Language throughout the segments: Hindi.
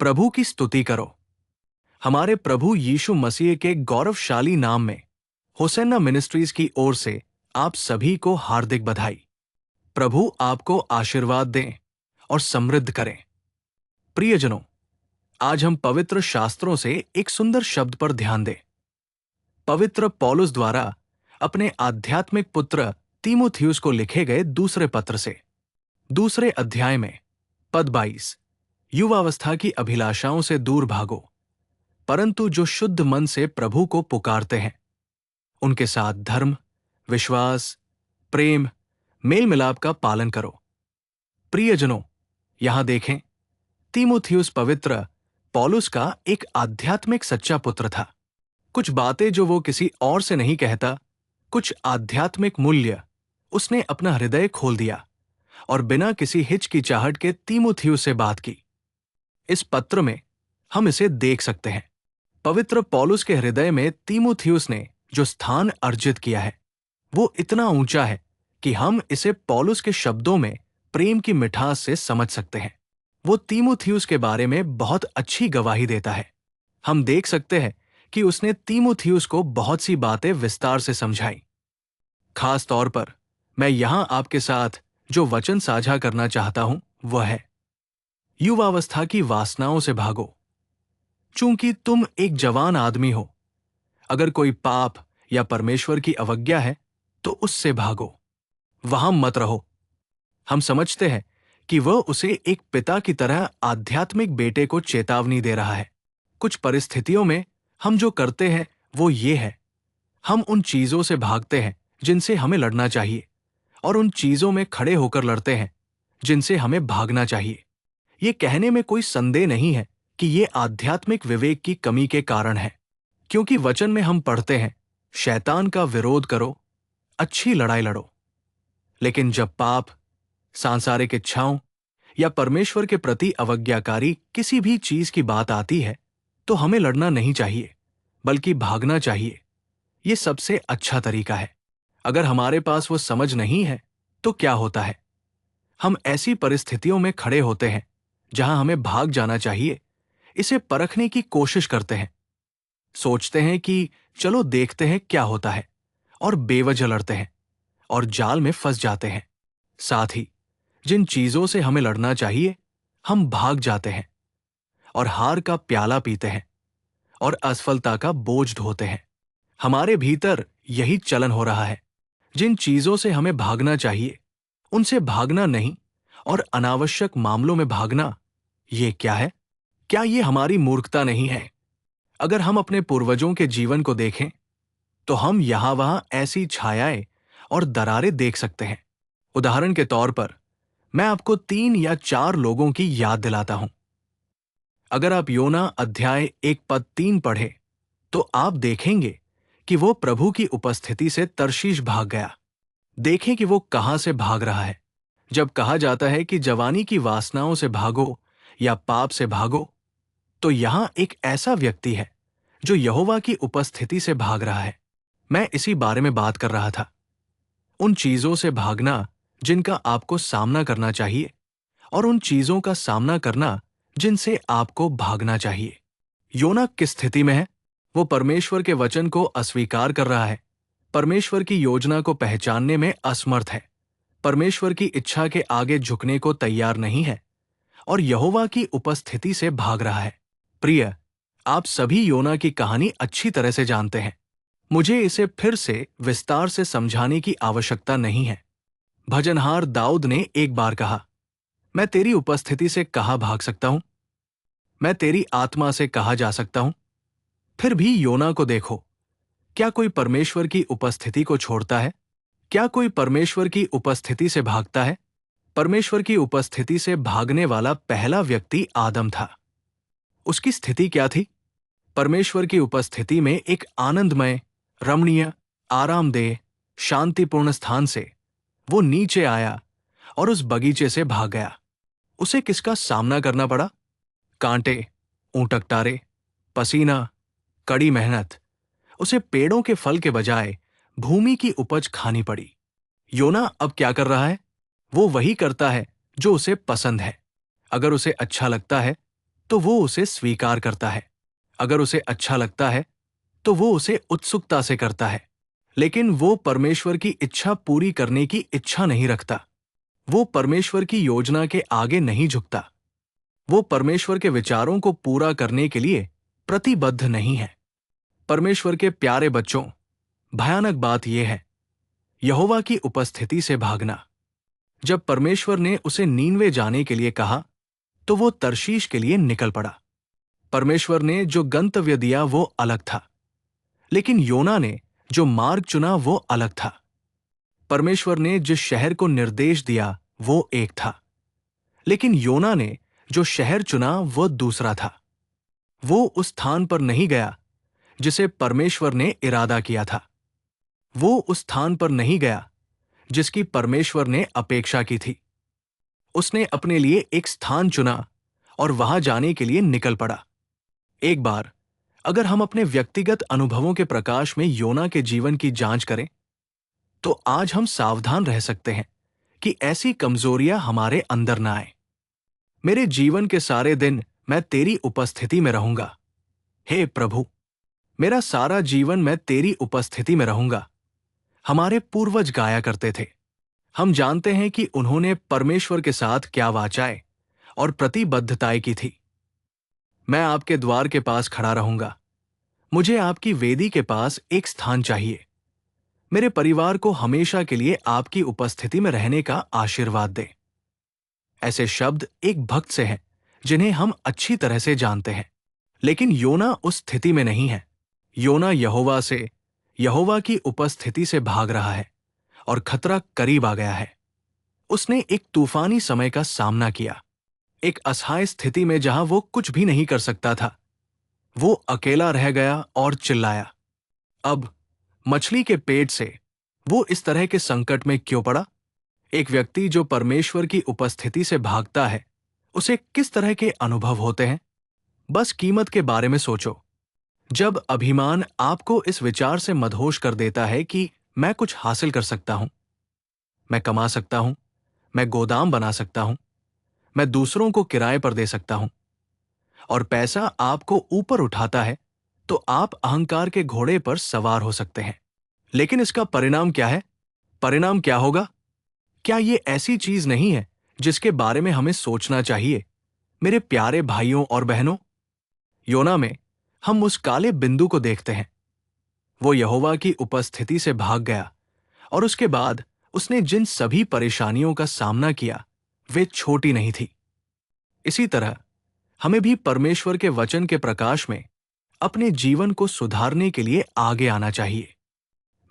प्रभु की स्तुति करो। हमारे प्रभु यीशु मसीह के गौरवशाली नाम में होसेन्ना मिनिस्ट्रीज की ओर से आप सभी को हार्दिक बधाई। प्रभु आपको आशीर्वाद दें और समृद्ध करें। प्रियजनों, आज हम पवित्र शास्त्रों से एक सुंदर शब्द पर ध्यान दें। पवित्र पौलुस द्वारा अपने आध्यात्मिक पुत्र तीमुथियुस को लिखे गए दूसरे पत्र से, दूसरे अध्याय में पद 22, युवावस्था की अभिलाषाओं से दूर भागो, परंतु जो शुद्ध मन से प्रभु को पुकारते हैं उनके साथ धर्म, विश्वास, प्रेम, मेल मिलाप का पालन करो। प्रियजनों, यहां देखें, तीमुथियुस पवित्र पौलुस का एक आध्यात्मिक सच्चा पुत्र था। कुछ बातें जो वो किसी और से नहीं कहता, कुछ आध्यात्मिक मूल्य उसने अपना हृदय खोल दिया और बिना किसी हिचकिचाहट के तीमुथियुस से बात की। इस पत्र में हम इसे देख सकते हैं। पवित्र पौलुस के हृदय में तीमुथियुस ने जो स्थान अर्जित किया है वो इतना ऊंचा है कि हम इसे पौलुस के शब्दों में प्रेम की मिठास से समझ सकते हैं। वो तीमुथियुस के बारे में बहुत अच्छी गवाही देता है। हम देख सकते हैं कि उसने तीमुथियुस को बहुत सी बातें विस्तार से समझाई। खास तौर पर मैं यहां आपके साथ जो वचन साझा करना चाहता हूं वह है, युवावस्था की वासनाओं से भागो। चूंकि तुम एक जवान आदमी हो, अगर कोई पाप या परमेश्वर की अवज्ञा है तो उससे भागो, वहां मत रहो। हम समझते हैं कि वह उसे एक पिता की तरह आध्यात्मिक बेटे को चेतावनी दे रहा है। कुछ परिस्थितियों में हम जो करते हैं वो ये है, हम उन चीजों से भागते हैं जिनसे हमें लड़ना चाहिए और उन चीजों में खड़े होकर लड़ते हैं जिनसे हमें भागना चाहिए। ये कहने में कोई संदेह नहीं है कि ये आध्यात्मिक विवेक की कमी के कारण है, क्योंकि वचन में हम पढ़ते हैं, शैतान का विरोध करो, अच्छी लड़ाई लड़ो। लेकिन जब पाप, सांसारिक इच्छाओं या परमेश्वर के प्रति अवज्ञाकारी किसी भी चीज की बात आती है तो हमें लड़ना नहीं चाहिए बल्कि भागना चाहिए। ये सबसे अच्छा तरीका है। अगर हमारे पास वो समझ नहीं है तो क्या होता है, हम ऐसी परिस्थितियों में खड़े होते हैं जहां हमें भाग जाना चाहिए। इसे परखने की कोशिश करते हैं, सोचते हैं कि चलो देखते हैं क्या होता है, और बेवजह लड़ते हैं और जाल में फंस जाते हैं। साथ ही जिन चीजों से हमें लड़ना चाहिए हम भाग जाते हैं और हार का प्याला पीते हैं और असफलता का बोझ ढोते हैं। हमारे भीतर यही चलन हो रहा है। जिन चीजों से हमें भागना चाहिए उनसे भागना नहीं और अनावश्यक मामलों में भागना, ये क्या है? क्या ये हमारी मूर्खता नहीं है? अगर हम अपने पूर्वजों के जीवन को देखें तो हम यहां वहां ऐसी छायाएं और दरारें देख सकते हैं। उदाहरण के तौर पर मैं आपको 3 या 4 लोगों की याद दिलाता हूं। अगर आप योना अध्याय 1 पद 3 पढ़े तो आप देखेंगे कि वो प्रभु की उपस्थिति से तर्शीश भाग गया। देखें कि वो कहां से भाग रहा है। जब कहा जाता है कि जवानी की वासनाओं से भागो या पाप से भागो, तो यहां एक ऐसा व्यक्ति है जो यहोवा की उपस्थिति से भाग रहा है। मैं इसी बारे में बात कर रहा था। उन चीजों से भागना जिनका आपको सामना करना चाहिए और उन चीजों का सामना करना जिनसे आपको भागना चाहिए। योना किस स्थिति में है? वो परमेश्वर के वचन को अस्वीकार कर रहा है, परमेश्वर की योजना को पहचानने में असमर्थ है, परमेश्वर की इच्छा के आगे झुकने को तैयार नहीं है और यहोवा की उपस्थिति से भाग रहा है। प्रिय, आप सभी योना की कहानी अच्छी तरह से जानते हैं। मुझे इसे फिर से विस्तार से समझाने की आवश्यकता नहीं है। भजनहार दाऊद ने एक बार कहा, मैं तेरी उपस्थिति से कहाँ भाग सकता हूं? मैं तेरी आत्मा से कहाँ जा सकता हूं? फिर भी योना को देखो, क्या कोई परमेश्वर की उपस्थिति को छोड़ता है? क्या कोई परमेश्वर की उपस्थिति से भागता है? परमेश्वर की उपस्थिति से भागने वाला पहला व्यक्ति आदम था। उसकी स्थिति क्या थी? परमेश्वर की उपस्थिति में एक आनंदमय, रमणीय, आरामदेह, शांतिपूर्ण स्थान से वो नीचे आया और उस बगीचे से भाग गया। उसे किसका सामना करना पड़ा? कांटे, ऊंटकटारे, पसीना, कड़ी मेहनत। उसे पेड़ों के फल के बजाय भूमि की उपज खानी पड़ी। योना अब क्या कर रहा है? वो वही करता है जो उसे पसंद है। अगर उसे अच्छा लगता है तो वो उसे स्वीकार करता है। अगर उसे अच्छा लगता है तो वो उसे उत्सुकता से करता है। लेकिन वो परमेश्वर की इच्छा पूरी करने की इच्छा नहीं रखता। वो परमेश्वर की योजना के आगे नहीं झुकता। वो परमेश्वर के विचारों को पूरा करने के लिए प्रतिबद्ध नहीं है। परमेश्वर के प्यारे बच्चों, भयानक बात यह है यहोवा की उपस्थिति से भागना। जब परमेश्वर ने उसे नीनवे जाने के लिए कहा तो वो तर्शीश के लिए निकल पड़ा। परमेश्वर ने जो गंतव्य दिया वो अलग था, लेकिन योना ने जो मार्ग चुना वो अलग था। परमेश्वर ने जिस शहर को निर्देश दिया वो एक था, लेकिन योना ने जो शहर चुना वो दूसरा था। वो उस स्थान पर नहीं गया जिसे परमेश्वर ने इरादा किया था। वो उस स्थान पर नहीं गया जिसकी परमेश्वर ने अपेक्षा की थी। उसने अपने लिए एक स्थान चुना और वहां जाने के लिए निकल पड़ा। एक बार अगर हम अपने व्यक्तिगत अनुभवों के प्रकाश में योना के जीवन की जांच करें तो आज हम सावधान रह सकते हैं कि ऐसी कमजोरियां हमारे अंदर न आए। मेरे जीवन के सारे दिन मैं तेरी उपस्थिति में रहूंगा। हे प्रभु, मेरा सारा जीवन मैं तेरी उपस्थिति में रहूंगा। हमारे पूर्वज गाया करते थे। हम जानते हैं कि उन्होंने परमेश्वर के साथ क्या वाचाएं और प्रतिबद्धताएं की थी। मैं आपके द्वार के पास खड़ा रहूंगा। मुझे आपकी वेदी के पास एक स्थान चाहिए। मेरे परिवार को हमेशा के लिए आपकी उपस्थिति में रहने का आशीर्वाद दे। ऐसे शब्द एक भक्त से हैं जिन्हें हम अच्छी तरह से जानते हैं। लेकिन योना उस स्थिति में नहीं है। योना यहोवा की उपस्थिति से भाग रहा है और खतरा करीब आ गया है। उसने एक तूफानी समय का सामना किया, एक असहाय स्थिति में जहां वो कुछ भी नहीं कर सकता था। वो अकेला रह गया और चिल्लाया। अब मछली के पेट से वो इस तरह के संकट में क्यों पड़ा? एक व्यक्ति जो परमेश्वर की उपस्थिति से भागता है, उसे किस तरह के अनुभव होते हैं? बस कीमत के बारे में सोचो। जब अभिमान आपको इस विचार से मदहोश कर देता है कि मैं कुछ हासिल कर सकता हूं, मैं कमा सकता हूं, मैं गोदाम बना सकता हूं, मैं दूसरों को किराए पर दे सकता हूं, और पैसा आपको ऊपर उठाता है, तो आप अहंकार के घोड़े पर सवार हो सकते हैं। लेकिन इसका परिणाम क्या है? परिणाम क्या होगा? क्या ये ऐसी चीज नहीं है जिसके बारे में हमें सोचना चाहिए? मेरे प्यारे भाइयों और बहनों, योना में हम उस काले बिंदु को देखते हैं। वो यहोवा की उपस्थिति से भाग गया और उसके बाद उसने जिन सभी परेशानियों का सामना किया वे छोटी नहीं थी। इसी तरह हमें भी परमेश्वर के वचन के प्रकाश में अपने जीवन को सुधारने के लिए आगे आना चाहिए।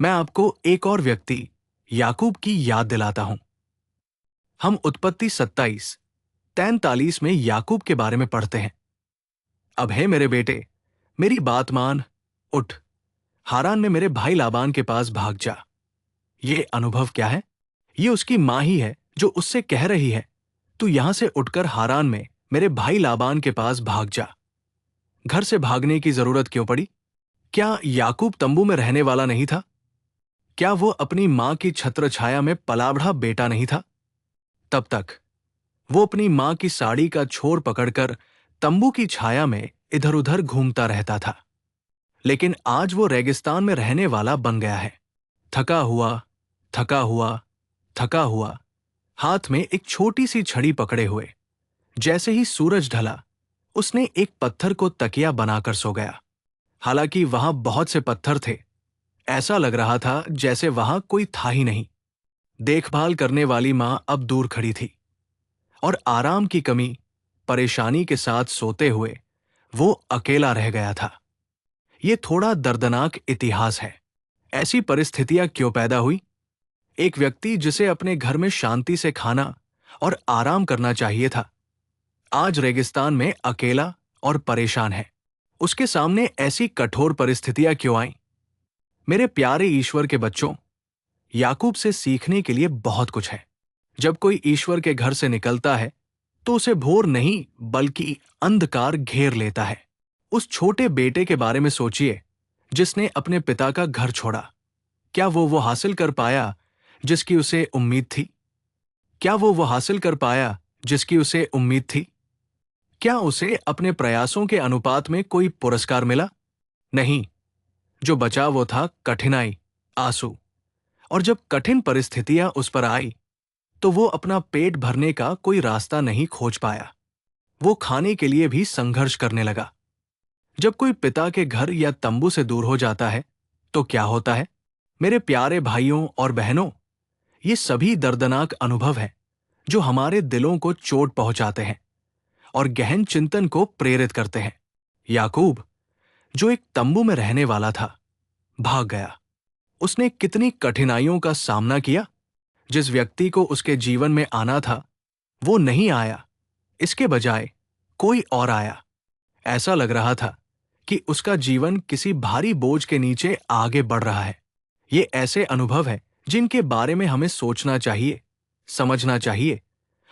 मैं आपको एक और व्यक्ति याकूब की याद दिलाता हूं। हम उत्पत्ति 27:43 में याकूब के बारे में पढ़ते हैं। अब हे मेरे बेटे, मेरी बात मान, उठ, हारान में मेरे भाई लाबान के पास भाग जा। ये अनुभव क्या है? ये उसकी मां ही है जो उससे कह रही है, तू यहां से उठकर हारान में मेरे भाई लाबान के पास भाग जा। घर से भागने की जरूरत क्यों पड़ी? क्या याकूब तंबू में रहने वाला नहीं था? क्या वो अपनी मां की छत्र छाया में पलाबड़ा बेटा नहीं था? तब तक वो अपनी मां की साड़ी का छोर पकड़कर तंबू की छाया में इधर उधर घूमता रहता था। लेकिन आज वो रेगिस्तान में रहने वाला बन गया है, थका हुआ, थका हुआ, थका हुआ, हाथ में एक छोटी सी छड़ी पकड़े हुए। जैसे ही सूरज ढला, उसने एक पत्थर को तकिया बनाकर सो गया। हालांकि वहां बहुत से पत्थर थे, ऐसा लग रहा था जैसे वहां कोई था ही नहीं। देखभाल करने वाली मां अब दूर खड़ी थी और आराम की कमी, परेशानी के साथ सोते हुए वो अकेला रह गया था। ये थोड़ा दर्दनाक इतिहास है। ऐसी परिस्थितियां क्यों पैदा हुई? एक व्यक्ति जिसे अपने घर में शांति से खाना और आराम करना चाहिए था, आज रेगिस्तान में अकेला और परेशान है। उसके सामने ऐसी कठोर परिस्थितियां क्यों आईं? मेरे प्यारे ईश्वर के बच्चों, याकूब से सीखने के लिए बहुत कुछ है। जब कोई ईश्वर के घर से निकलता है तो उसे भोर नहीं बल्कि अंधकार घेर लेता है। उस छोटे बेटे के बारे में सोचिए जिसने अपने पिता का घर छोड़ा। क्या वो हासिल कर पाया जिसकी उसे उम्मीद थी? क्या वो हासिल कर पाया जिसकी उसे उम्मीद थी? क्या उसे अपने प्रयासों के अनुपात में कोई पुरस्कार मिला? नहीं। जो बचा वो था कठिनाई, आंसू। और जब कठिन परिस्थितियां उस पर आई तो वो अपना पेट भरने का कोई रास्ता नहीं खोज पाया। वो खाने के लिए भी संघर्ष करने लगा। जब कोई पिता के घर या तंबू से दूर हो जाता है तो क्या होता है? मेरे प्यारे भाइयों और बहनों, ये सभी दर्दनाक अनुभव हैं जो हमारे दिलों को चोट पहुंचाते हैं और गहन चिंतन को प्रेरित करते हैं। याकूब, जो एक तंबू में रहने वाला था, भाग गया। उसने कितनी कठिनाइयों का सामना किया। जिस व्यक्ति को उसके जीवन में आना था वो नहीं आया, इसके बजाय कोई और आया। ऐसा लग रहा था कि उसका जीवन किसी भारी बोझ के नीचे आगे बढ़ रहा है। ये ऐसे अनुभव हैं जिनके बारे में हमें सोचना चाहिए, समझना चाहिए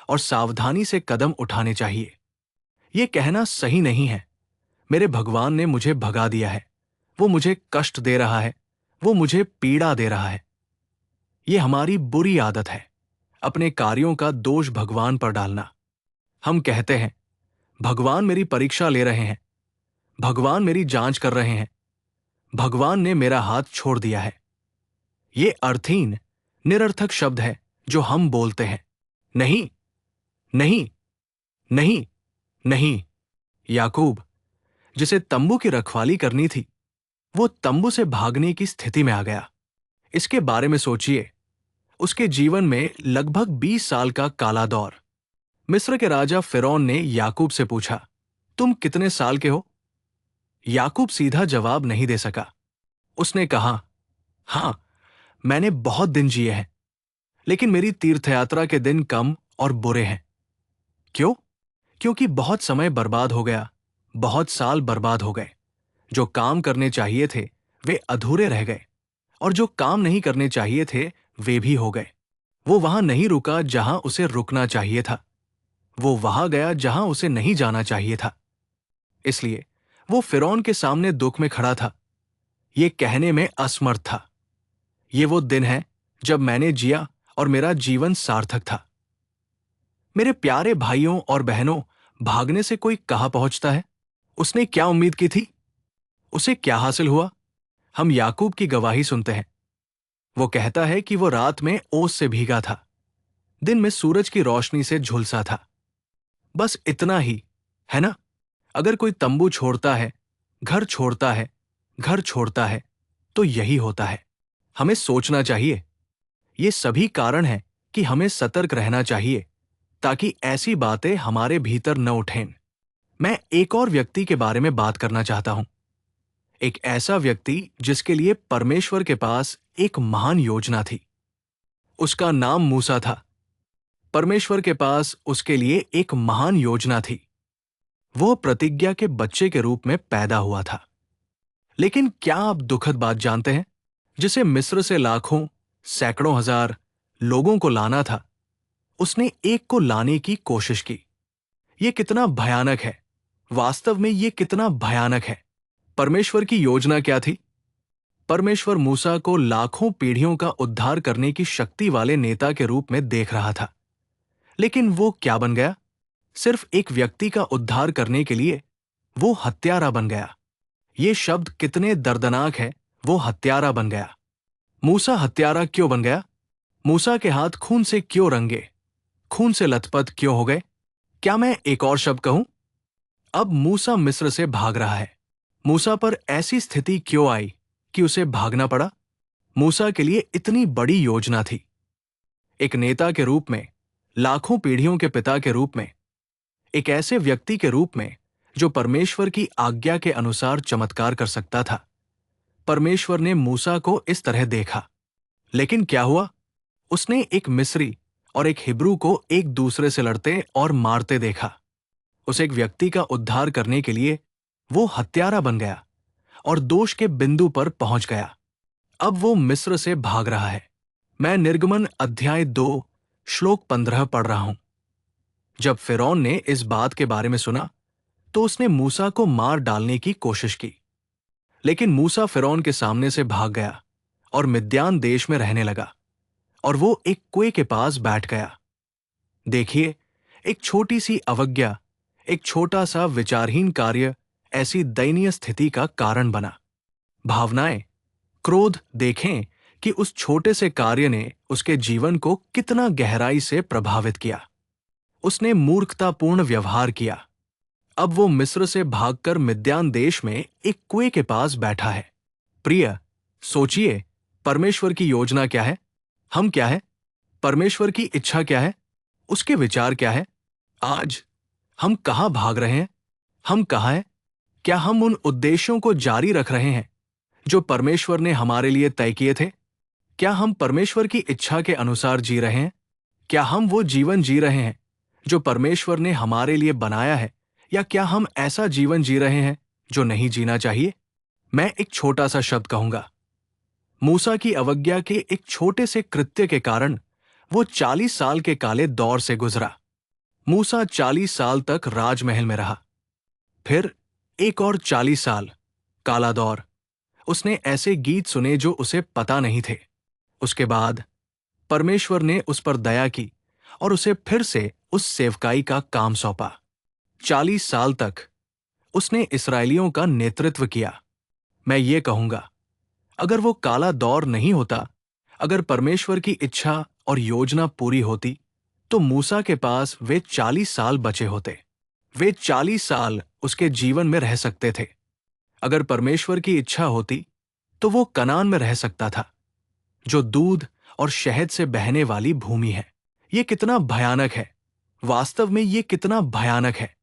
और सावधानी से कदम उठाने चाहिए। ये कहना सही नहीं है, मेरे भगवान ने मुझे भगा दिया है, वो मुझे कष्ट दे रहा है, वो मुझे पीड़ा दे रहा है। ये हमारी बुरी आदत है, अपने कार्यों का दोष भगवान पर डालना। हम कहते हैं, भगवान मेरी परीक्षा ले रहे हैं, भगवान मेरी जांच कर रहे हैं, भगवान ने मेरा हाथ छोड़ दिया है। ये अर्थहीन, निरर्थक शब्द है जो हम बोलते हैं। नहीं, नहीं, नहीं, नहीं। याकूब, जिसे तंबू की रखवाली करनी थी, वो तंबू से भागने की स्थिति में आ गया। इसके बारे में सोचिए। उसके जीवन में लगभग 20 साल का काला दौर। मिस्र के राजा फिरौन ने याकूब से पूछा, तुम कितने साल के हो? याकूब सीधा जवाब नहीं दे सका। उसने कहा, हां, मैंने बहुत दिन जिए हैं, लेकिन मेरी तीर्थयात्रा के दिन कम और बुरे हैं। क्यों? क्योंकि बहुत समय बर्बाद हो गया, बहुत साल बर्बाद हो गए। जो काम करने चाहिए थे वे अधूरे रह गए, और जो काम नहीं करने चाहिए थे वे भी हो गए। वो वहां नहीं रुका जहां उसे रुकना चाहिए था, वो वहां गया जहां उसे नहीं जाना चाहिए था। इसलिए वो फिरौन के सामने दुख में खड़ा था, ये कहने में असमर्थ था, ये वो दिन है जब मैंने जिया और मेरा जीवन सार्थक था। मेरे प्यारे भाइयों और बहनों, भागने से कोई कहां पहुंचता है? उसने क्या उम्मीद की थी? उसे क्या हासिल हुआ? हम याकूब की गवाही सुनते हैं। वो कहता है कि वो रात में ओस से भीगा था, दिन में सूरज की रोशनी से झुलसा था। बस इतना ही, है ना? अगर कोई तंबू छोड़ता है, घर छोड़ता है, घर छोड़ता है, तो यही होता है। हमें सोचना चाहिए। ये सभी कारण हैं कि हमें सतर्क रहना चाहिए ताकि ऐसी बातें हमारे भीतर न उठें। मैं एक और व्यक्ति के बारे में बात करना चाहता हूं। एक ऐसा व्यक्ति जिसके लिए परमेश्वर के पास एक महान योजना थी। उसका नाम मूसा था। परमेश्वर के पास उसके लिए एक महान योजना थी। वो प्रतिज्ञा के बच्चे के रूप में पैदा हुआ था। लेकिन क्या आप दुखद बात जानते हैं? जिसे मिस्र से लाखों, सैकड़ों हजार लोगों को लाना था, उसने एक को लाने की कोशिश की। यह कितना भयानक है! वास्तव में यह कितना भयानक है! परमेश्वर की योजना क्या थी? परमेश्वर मूसा को लाखों पीढ़ियों का उद्धार करने की शक्ति वाले नेता के रूप में देख रहा था। लेकिन वो क्या बन गया? सिर्फ एक व्यक्ति का उद्धार करने के लिए वो हत्यारा बन गया। ये शब्द कितने दर्दनाक है, वो हत्यारा बन गया। मूसा हत्यारा क्यों बन गया? मूसा के हाथ खून से क्यों रंगे? खून से लथपथ क्यों हो गए? क्या मैं एक और शब्द कहूं? अब मूसा मिस्र से भाग रहा है। मूसा पर ऐसी स्थिति क्यों आई कि उसे भागना पड़ा? मूसा के लिए इतनी बड़ी योजना थी। एक नेता के रूप में, लाखों पीढ़ियों के पिता के रूप में, एक ऐसे व्यक्ति के रूप में जो परमेश्वर की आज्ञा के अनुसार चमत्कार कर सकता था। परमेश्वर ने मूसा को इस तरह देखा। लेकिन क्या हुआ? उसने एक मिस्री और एक हिब्रू को एक दूसरे से लड़ते और मारते देखा। उस एक व्यक्ति का उद्धार करने के लिए वो हत्यारा बन गया और दोष के बिंदु पर पहुंच गया। अब वो मिस्र से भाग रहा है। मैं निर्गमन अध्याय 2 श्लोक 15 पढ़ रहा हूं। जब फिरौन ने इस बात के बारे में सुना तो उसने मूसा को मार डालने की कोशिश की। लेकिन मूसा फिरौन के सामने से भाग गया और मिद्यान देश में रहने लगा, और वो एक कुएं के पास बैठ गया। देखिए, एक छोटी सी अवज्ञा, एक छोटा सा विचारहीन कार्य ऐसी दयनीय स्थिति का कारण बना। भावनाएं, क्रोध देखें कि उस छोटे से कार्य ने उसके जीवन को कितना गहराई से प्रभावित किया। उसने मूर्खतापूर्ण व्यवहार किया। अब वो मिस्र से भागकर मिद्यान देश में एक कुएं के पास बैठा है। प्रिय, सोचिए, परमेश्वर की योजना क्या है? हम क्या है? परमेश्वर की इच्छा क्या है? उसके विचार क्या है? आज हम कहाँ भाग रहे हैं? हम कहाँ हैं? क्या हम उन उद्देश्यों को जारी रख रहे हैं जो परमेश्वर ने हमारे लिए तय किए थे? क्या हम परमेश्वर की इच्छा के अनुसार जी रहे हैं? क्या हम वो जीवन जी रहे हैं जो परमेश्वर ने हमारे लिए बनाया है, या क्या हम ऐसा जीवन जी रहे हैं जो नहीं जीना चाहिए? मैं एक छोटा सा शब्द कहूंगा। मूसा की अवज्ञा के एक छोटे से कृत्य के कारण वो 40 साल के काले दौर से गुजरा। मूसा 40 साल तक राजमहल में रहा। फिर एक और 40 साल काला दौर। उसने ऐसे गीत सुने जो उसे पता नहीं थे। उसके बाद परमेश्वर ने उस पर दया की और उसे फिर से उस सेवकाई का काम सौंपा। 40 साल तक उसने इस्राएलियों का नेतृत्व किया। मैं ये कहूंगा, अगर वो काला दौर नहीं होता, अगर परमेश्वर की इच्छा और योजना पूरी होती, तो मूसा के पास वे 40 साल बचे होते। वे 40 साल उसके जीवन में रह सकते थे। अगर परमेश्वर की इच्छा होती, तो वो कनान में रह सकता था, जो दूध और शहद से बहने वाली भूमि है। ये कितना भयानक है! वास्तव में ये कितना भयानक है!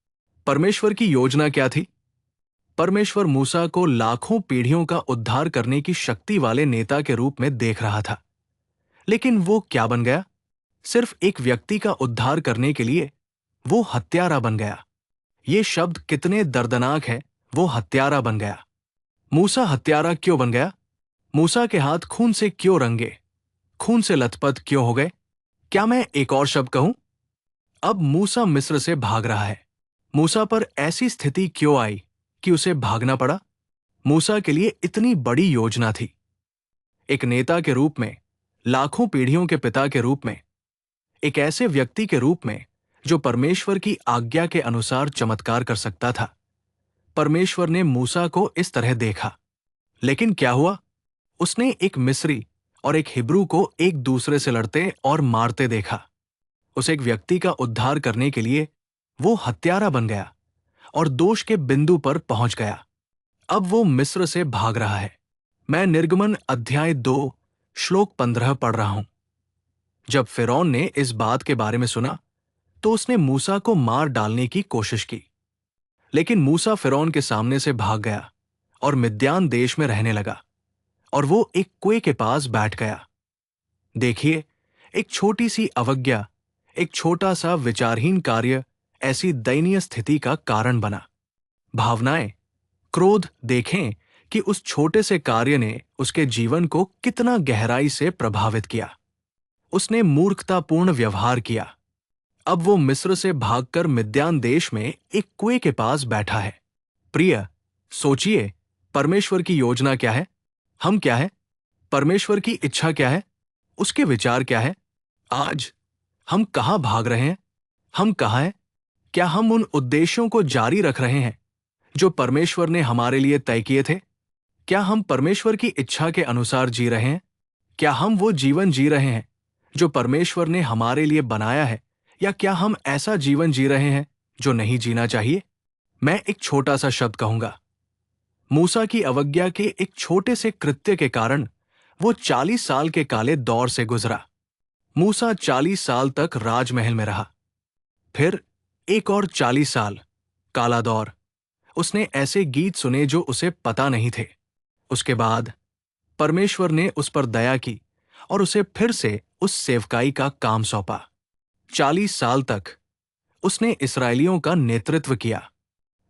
परमेश्वर की योजना क्या थी? परमेश्वर मूसा को लाखों पीढ़ियों का उद्धार करने की शक्ति वाले नेता के रूप में देख रहा था। लेकिन वो क्या बन गया? सिर्फ एक व्यक्ति का उद्धार करने के लिए वो हत्यारा बन गया। ये शब्द कितने दर्दनाक है, वो हत्यारा बन गया। मूसा हत्यारा क्यों बन गया? मूसा के हाथ खून से क्यों रंगे? खून से लथपथ क्यों हो गए? क्या मैं एक और शब्द कहूं? अब मूसा मिस्र से भाग रहा है। मूसा पर ऐसी स्थिति क्यों आई कि उसे भागना पड़ा? मूसा के लिए इतनी बड़ी योजना थी। एक नेता के रूप में, लाखों पीढ़ियों के पिता के रूप में, एक ऐसे व्यक्ति के रूप में जो परमेश्वर की आज्ञा के अनुसार चमत्कार कर सकता था। परमेश्वर ने मूसा को इस तरह देखा। लेकिन क्या हुआ? उसने एक मिस्री और एक हिब्रू को एक दूसरे से लड़ते और मारते देखा। उस एक व्यक्ति का उद्धार करने के लिए वो हत्यारा बन गया और दोष के बिंदु पर पहुंच गया। अब वो मिस्र से भाग रहा है। मैं निर्गमन अध्याय 2 श्लोक 15 पढ़ रहा हूं। जब फिरौन ने इस बात के बारे में सुना, तो उसने मूसा को मार डालने की कोशिश की। लेकिन मूसा फिरौन के सामने से भाग गया और मिद्यान देश में रहने लगा, और वो एक कुएं के पास बैठ गया। देखिए, एक छोटी सी अवज्ञा, एक छोटा सा विचारहीन कार्य ऐसी दयनीय स्थिति का कारण बना। भावनाएं, क्रोध देखें कि उस छोटे से कार्य ने उसके जीवन को कितना गहराई से प्रभावित किया। उसने मूर्खतापूर्ण व्यवहार किया। अब वो मिस्र से भागकर मिद्यान देश में एक कुएं के पास बैठा है। प्रिय, सोचिए, परमेश्वर की योजना क्या है? हम क्या है? परमेश्वर की इच्छा क्या है? उसके विचार क्या है? आज हम कहाँ भाग रहे हैं? हम कहाँ हैं? क्या हम उन उद्देश्यों को जारी रख रहे हैं जो परमेश्वर ने हमारे लिए तय किए थे? क्या हम परमेश्वर की इच्छा के अनुसार जी रहे हैं? क्या हम वो जीवन जी रहे हैं जो परमेश्वर ने हमारे लिए बनाया है, या क्या हम ऐसा जीवन जी रहे हैं जो नहीं जीना चाहिए? मैं एक छोटा सा शब्द कहूंगा। मूसा की अवज्ञा के एक छोटे से कृत्य के कारण वो 40 साल के काले दौर से गुजरा। मूसा 40 साल तक राजमहल में रहा। फिर एक और 40 साल काला दौर। उसने ऐसे गीत सुने जो उसे पता नहीं थे। उसके बाद परमेश्वर ने उस पर दया की और उसे फिर से उस सेवकाई का काम सौंपा। 40 साल तक उसने इस्राएलियों का नेतृत्व किया।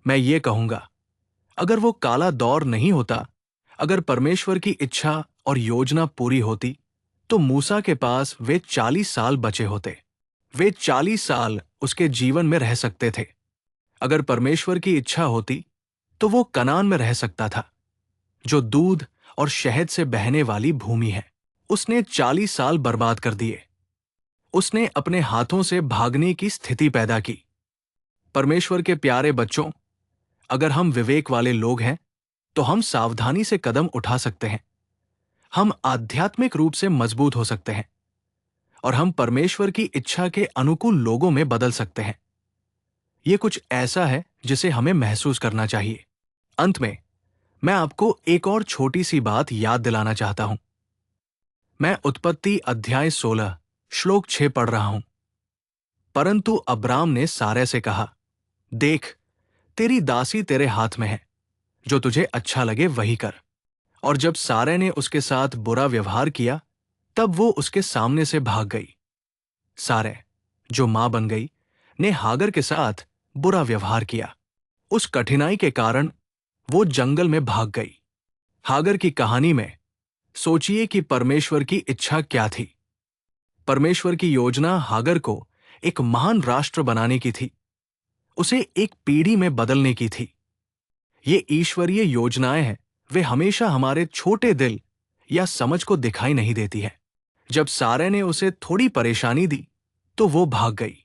मैं ये कहूंगा, अगर वो काला दौर नहीं होता, अगर परमेश्वर की इच्छा और योजना पूरी होती, तो मूसा के पास वे 40 साल बचे होते। वे 40 साल उसके जीवन में रह सकते थे। अगर परमेश्वर की इच्छा होती, तो वो कनान में रह सकता था, जो दूध और शहद से बहने वाली भूमि है। उसने 40 साल बर्बाद कर दिए। उसने अपने हाथों से भागने की स्थिति पैदा की। परमेश्वर के प्यारे बच्चों, अगर हम विवेक वाले लोग हैं तो हम सावधानी से कदम उठा सकते हैं। हम आध्यात्मिक रूप से मजबूत हो सकते हैं और हम परमेश्वर की इच्छा के अनुकूल लोगों में बदल सकते हैं। यह कुछ ऐसा है जिसे हमें महसूस करना चाहिए। अंत में मैं आपको एक और छोटी सी बात याद दिलाना चाहता हूं। मैं उत्पत्ति अध्याय 16 श्लोक 6 पढ़ रहा हूं। परंतु अब्राम ने सारै से कहा, देख, तेरी दासी तेरे हाथ में है, जो तुझे अच्छा लगे वही कर। और जब सारै ने उसके साथ बुरा व्यवहार किया, तब वो उसके सामने से भाग गई। सारै, जो मां बन गई, ने हागर के साथ बुरा व्यवहार किया। उस कठिनाई के कारण वो जंगल में भाग गई। हागर की कहानी में सोचिए कि परमेश्वर की इच्छा क्या थी। परमेश्वर की योजना हागर को एक महान राष्ट्र बनाने की थी, उसे एक पीढ़ी में बदलने की थी। ये ईश्वरीय योजनाएं हैं, वे हमेशा हमारे छोटे दिल या समझ को दिखाई नहीं देती है। जब सारै ने उसे थोड़ी परेशानी दी तो वो भाग गई।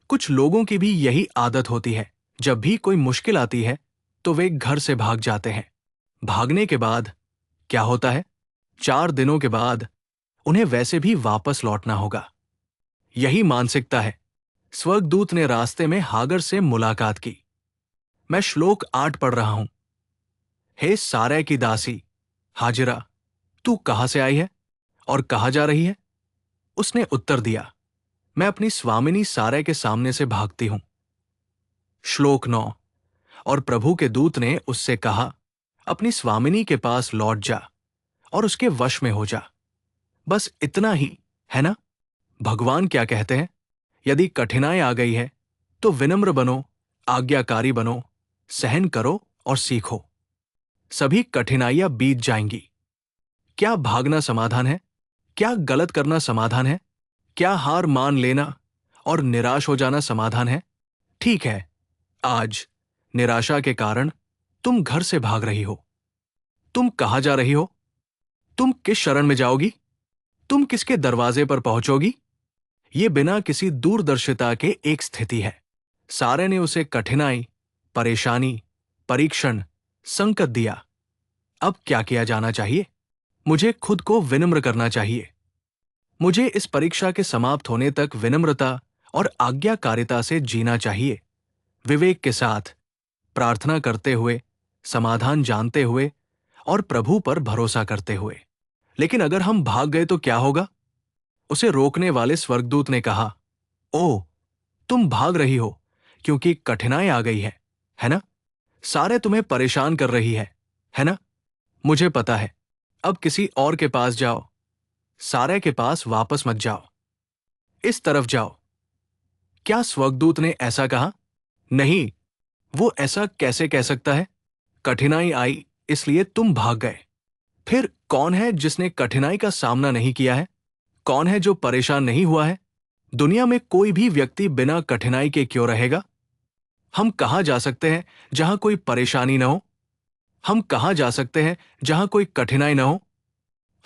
कुछ लोगों की भी यही आदत होती है, जब भी कोई मुश्किल आती है तो वे घर से भाग जाते हैं। भागने के बाद क्या होता है? 4 दिनों के बाद उन्हें वैसे भी वापस लौटना होगा। यही मानसिकता है। स्वर्गदूत ने रास्ते में हागर से मुलाकात की। मैं श्लोक 8 पढ़ रहा हूं। हे सारै की दासी हाजिरा, तू कहां से आई है और कहां जा रही है? उसने उत्तर दिया, मैं अपनी स्वामिनी सारै के सामने से भागती हूं। श्लोक 9, और प्रभु के दूत ने उससे कहा, अपनी स्वामिनी के पास लौट जा और उसके वश में हो जा। बस इतना ही, है ना? भगवान क्या कहते हैं? यदि कठिनाई आ गई है तो विनम्र बनो, आज्ञाकारी बनो, सहन करो और सीखो। सभी कठिनाइयां बीत जाएंगी। क्या भागना समाधान है? क्या गलत करना समाधान है? क्या हार मान लेना और निराश हो जाना समाधान है? ठीक है, आज निराशा के कारण तुम घर से भाग रही हो। तुम कहां जा रही हो? तुम किस शरण में जाओगी? तुम किसके दरवाजे पर पहुंचोगी? ये बिना किसी दूरदर्शिता के एक स्थिति है। सारे ने उसे कठिनाई, परेशानी, परीक्षण, संकट दिया। अब क्या किया जाना चाहिए? मुझे खुद को विनम्र करना चाहिए। मुझे इस परीक्षा के समाप्त होने तक विनम्रता और आज्ञाकारिता से जीना चाहिए, विवेक के साथ, प्रार्थना करते हुए, समाधान जानते हुए और प्रभु पर भरोसा करते हुए। लेकिन अगर हम भाग गए तो क्या होगा? उसे रोकने वाले स्वर्गदूत ने कहा, ओह, तुम भाग रही हो क्योंकि कठिनाई आ गई है ना? सारे तुम्हें परेशान कर रही है ना? मुझे पता है। अब किसी और के पास जाओ। सारे के पास वापस मत जाओ। इस तरफ जाओ। क्या स्वर्गदूत ने ऐसा कहा? नहीं, वो ऐसा कैसे कह सकता है? कठिनाई आई इसलिए तुम भाग गए। फिर कौन है जिसने कठिनाई का सामना नहीं किया है? कौन है जो परेशान नहीं हुआ है? दुनिया में कोई भी व्यक्ति बिना कठिनाई के क्यों रहेगा? हम कहां जा सकते हैं जहां कोई परेशानी न हो? हम कहां जा सकते हैं जहां कोई कठिनाई न हो?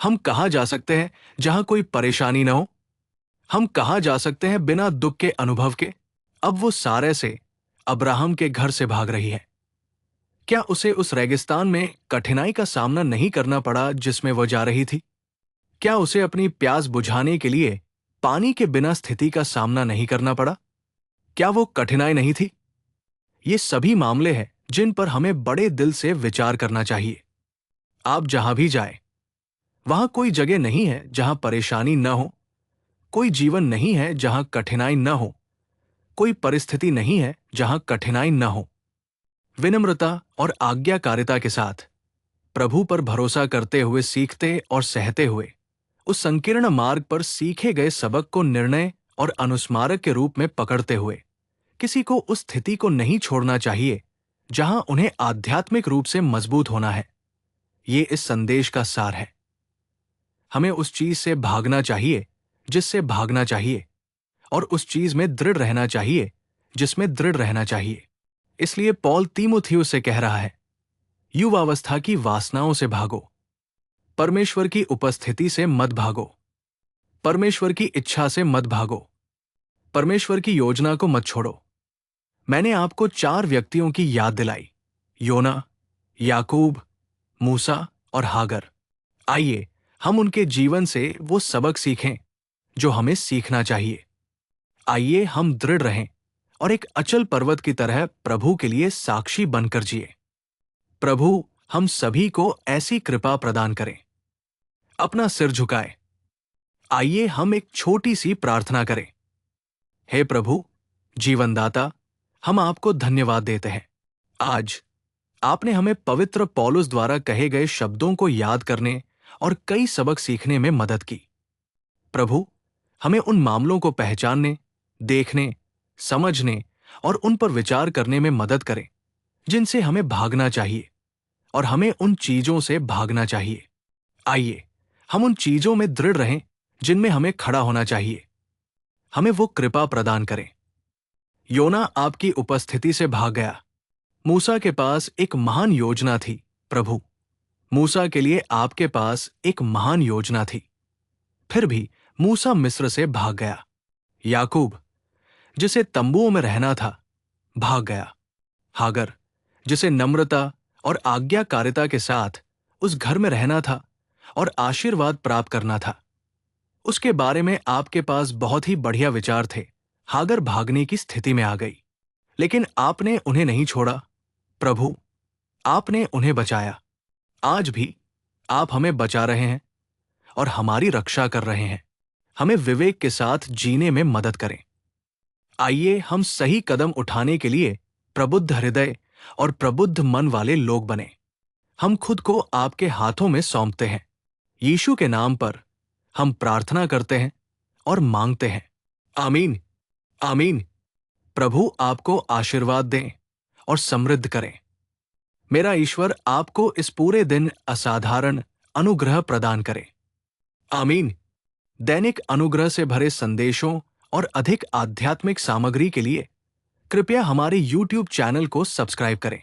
हम कहां जा सकते हैं जहां कोई परेशानी न हो? हम कहां जा सकते हैं बिना दुख के अनुभव के? अब वो सारे से अब्राहम के घर से भाग रही है। क्या उसे उस रेगिस्तान में कठिनाई का सामना नहीं करना पड़ा जिसमें वो जा रही थी? क्या उसे अपनी प्यास बुझाने के लिए पानी के बिना स्थिति का सामना नहीं करना पड़ा? क्या वो कठिनाई नहीं थी? ये सभी मामले हैं जिन पर हमें बड़े दिल से विचार करना चाहिए। आप जहां भी जाएं, वहां कोई जगह नहीं है जहां परेशानी न हो, कोई जीवन नहीं है जहां कठिनाई न हो, कोई परिस्थिति नहीं है जहां कठिनाई न हो। विनम्रता और आज्ञाकारिता के साथ, प्रभु पर भरोसा करते हुए, सीखते और सहते हुए, उस संकीर्ण मार्ग पर सीखे गए सबक को निर्णय और अनुस्मारक के रूप में पकड़ते हुए, किसी को उस स्थिति को नहीं छोड़ना चाहिए जहां उन्हें आध्यात्मिक रूप से मजबूत होना है। ये इस संदेश का सार है। हमें उस चीज से भागना चाहिए जिससे भागना चाहिए, और उस चीज में दृढ़ रहना चाहिए जिसमें दृढ़ रहना चाहिए। इसलिए पौल तीमुथियुस से कह रहा है, युवावस्था की वासनाओं से भागो, परमेश्वर की उपस्थिति से मत भागो, परमेश्वर की इच्छा से मत भागो, परमेश्वर की योजना को मत छोड़ो। मैंने आपको 4 व्यक्तियों की याद दिलाई, योना, याकूब, मूसा और हागर। आइए हम उनके जीवन से वो सबक सीखें जो हमें सीखना चाहिए। आइए हम दृढ़ रहें और एक अचल पर्वत की तरह प्रभु के लिए साक्षी बनकर जिए। प्रभु हम सभी को ऐसी कृपा प्रदान करें। अपना सिर झुकाए। आइए हम एक छोटी सी प्रार्थना करें। हे प्रभु, जीवनदाता, हम आपको धन्यवाद देते हैं। आज आपने हमें पवित्र पौलुस द्वारा कहे गए शब्दों को याद करने और कई सबक सीखने में मदद की। प्रभु, हमें उन मामलों को पहचानने, देखने, समझने और उन पर विचार करने में मदद करें जिनसे हमें भागना चाहिए, और हमें उन चीजों से भागना चाहिए। आइए हम उन चीजों में दृढ़ रहें जिनमें हमें खड़ा होना चाहिए। हमें वो कृपा प्रदान करें। योना आपकी उपस्थिति से भाग गया। मूसा के पास एक महान योजना थी। प्रभु, मूसा के लिए आपके पास एक महान योजना थी। फिर भी मूसा मिस्र से भाग गया। याकूब, जिसे तंबुओं में रहना था, भाग गया। हागर, जिसे नम्रता और आज्ञाकारिता के साथ उस घर में रहना था और आशीर्वाद प्राप्त करना था, उसके बारे में आपके पास बहुत ही बढ़िया विचार थे। हागर भागने की स्थिति में आ गई, लेकिन आपने उन्हें नहीं छोड़ा। प्रभु, आपने उन्हें बचाया। आज भी आप हमें बचा रहे हैं और हमारी रक्षा कर रहे हैं। हमें विवेक के साथ जीने में मदद करें। आइए हम सही कदम उठाने के लिए प्रबुद्ध हृदय और प्रबुद्ध मन वाले लोग बने। हम खुद को आपके हाथों में सौंपते हैं। यीशु के नाम पर हम प्रार्थना करते हैं और मांगते हैं। आमीन, आमीन। प्रभु आपको आशीर्वाद दें और समृद्ध करें। मेरा ईश्वर आपको इस पूरे दिन असाधारण अनुग्रह प्रदान करे। आमीन। दैनिक अनुग्रह से भरे संदेशों और अधिक आध्यात्मिक सामग्री के लिए कृपया हमारे YouTube चैनल को सब्सक्राइब करें।